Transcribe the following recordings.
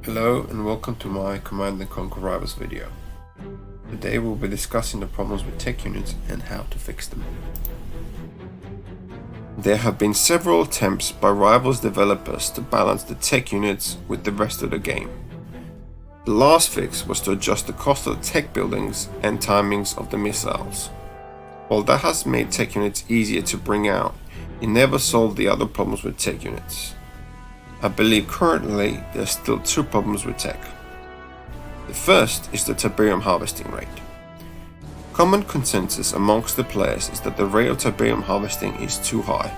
Hello and welcome to my Command & Conquer Rivals video. Today we'll be discussing the problems with tech units and how to fix them. There have been several attempts by Rivals developers to balance the tech units with the rest of the game. The last fix was to adjust the cost of the tech buildings and timings of the missiles. While that has made tech units easier to bring out, it never solved the other problems with tech units. I believe currently there are still two problems with tech. The first is the Tiberium harvesting rate. Common consensus amongst the players is that the rate of Tiberium harvesting is too high.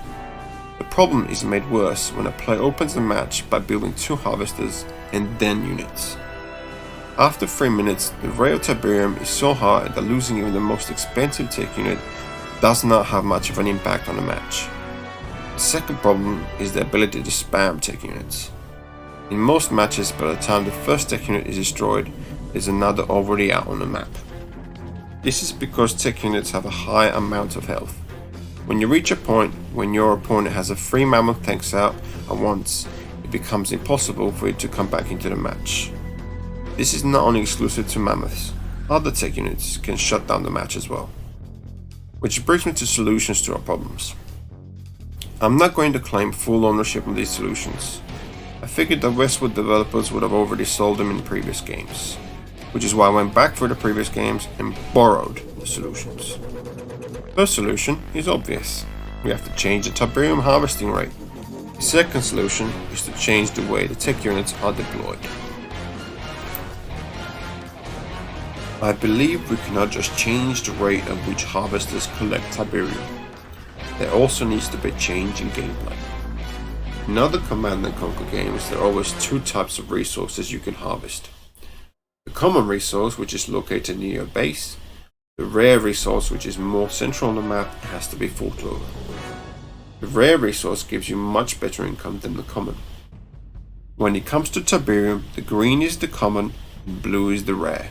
The problem is made worse when a player opens the match by building two harvesters and then units. After 3 minutes, the rate of Tiberium is so high that losing even the most expensive tech unit does not have much of an impact on the match. The second problem is the ability to spam tech units. In most matches, by the time the first tech unit is destroyed, there's another already out on the map. This is because tech units have a high amount of health. When you reach a point when your opponent has a 3 mammoth tanks out at once, it becomes impossible for it to come back into the match. This is not only exclusive to mammoths, other tech units can shut down the match as well. Which brings me to solutions to our problems. I'm not going to claim full ownership of these solutions. I figured that Westwood developers would have already sold them in previous games, which is why I went back through the previous games and borrowed the solutions. First solution is obvious. We have to change the Tiberium harvesting rate. The second solution is to change the way the tech units are deployed. I believe we cannot just change the rate at which harvesters collect Tiberium. There also needs to be a change in gameplay. In other Command & Conquer games, there are always two types of resources you can harvest. The common resource, which is located near your base. The rare resource, which is more central on the map, has to be fought over. The rare resource gives you much better income than the common. When it comes to Tiberium, the green is the common and blue is the rare.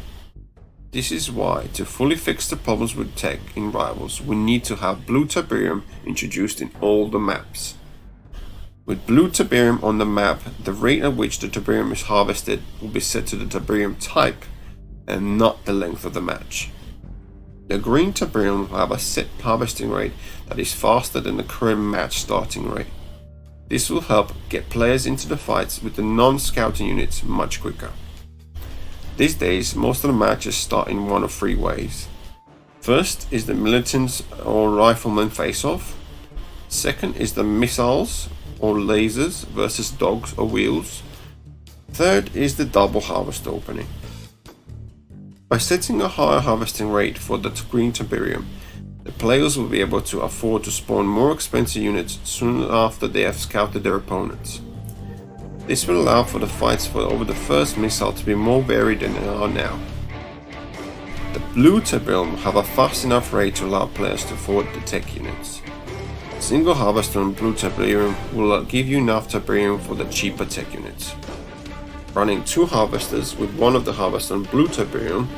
This is why, to fully fix the problems with tech in Rivals, we need to have blue Tiberium introduced in all the maps. With blue Tiberium on the map, the rate at which the Tiberium is harvested will be set to the Tiberium type and not the length of the match. The green Tiberium will have a set harvesting rate that is faster than the current match starting rate. This will help get players into the fights with the non-scouting units much quicker. These days, most of the matches start in one of three ways. First is the militants or riflemen face-off. Second is the missiles or lasers versus dogs or wheels. Third is the double harvest opening. By setting a higher harvesting rate for the green Tiberium, the players will be able to afford to spawn more expensive units soon after they have scouted their opponents. This will allow for the fights over the first missile to be more varied than they are now. The blue Tiberium will have a fast enough rate to allow players to afford the tech units. A single harvester on blue Tiberium will give you enough Tiberium for the cheaper tech units. Running two harvesters with one of the harvesters on blue Tiberium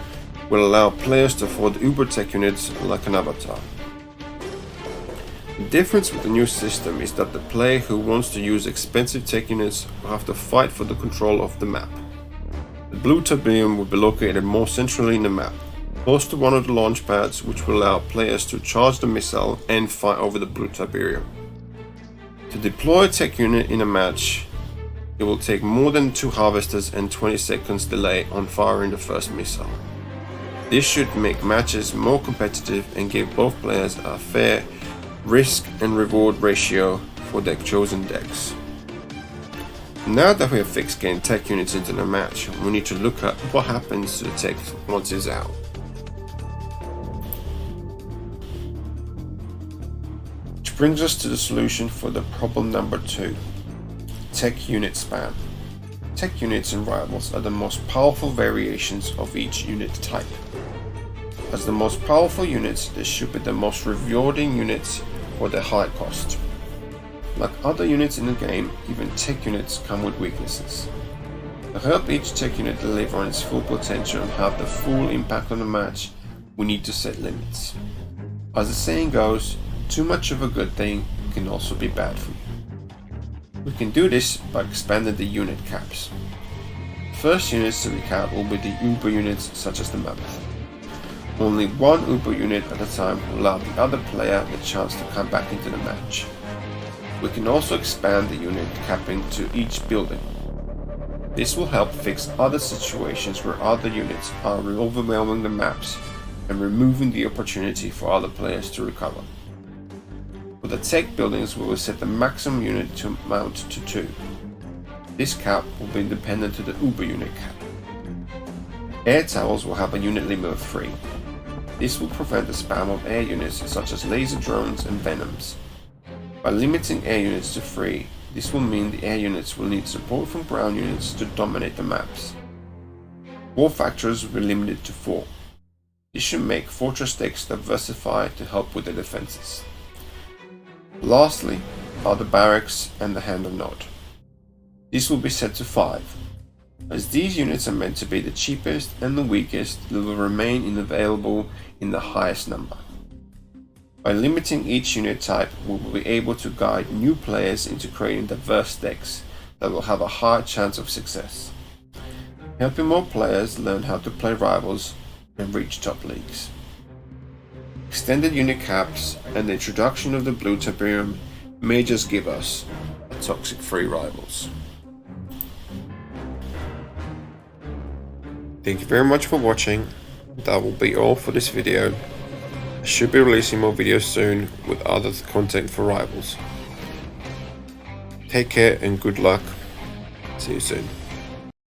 will allow players to afford uber tech units like an avatar. The difference with the new system is that the player who wants to use expensive tech units will have to fight for the control of the map. The blue Tiberium will be located more centrally in the map, close to one of the launch pads, which will allow players to charge the missile and fight over the blue Tiberium. To deploy a tech unit in a match, it will take more than 2 harvesters and 20 seconds delay on firing the first missile. This should make matches more competitive and give both players a fair risk and reward ratio for their chosen decks. Now that we have fixed getting tech units into the match, we need to look at what happens to the tech once it's out. Which brings us to the solution for the problem number 2, tech unit spam. Tech units in Rivals are the most powerful variations of each unit type. As the most powerful units, they should be the most rewarding units for their high cost. Like other units in the game, even tech units come with weaknesses. To help each tech unit deliver on its full potential and have the full impact on the match, we need to set limits. As the saying goes, too much of a good thing can also be bad for you. We can do this by expanding the unit caps. first units to recap will be the Uber units such as the Mammoth. Only one Uber unit at a time will allow the other player the chance to come back into the match. We can also expand the unit capping to each building. This will help fix other situations where other units are overwhelming the maps and removing the opportunity for other players to recover. For the tech buildings, we will set the maximum unit to amount to 2. This cap will be independent to the Uber unit cap. Air towers will have a unit limit of 3. This will prevent the spam of air units such as laser drones and venoms. By limiting air units to 3, this will mean the air units will need support from ground units to dominate the maps. War factors will be limited to 4. This should make fortress decks diversify to help with the defenses. Lastly are the barracks and the hand of Nod. This will be set to 5. As these units are meant to be the cheapest and the weakest, they will remain available in the highest number. By limiting each unit type, we will be able to guide new players into creating diverse decks that will have a high chance of success, helping more players learn how to play rivals and reach top leagues. Extended unit caps and the introduction of the Blue Tiberium may just give us a toxic-free rivals. Thank you very much for watching. That will be all for this video. I should be releasing more videos soon with other content for rivals. Take care and good luck. See you soon.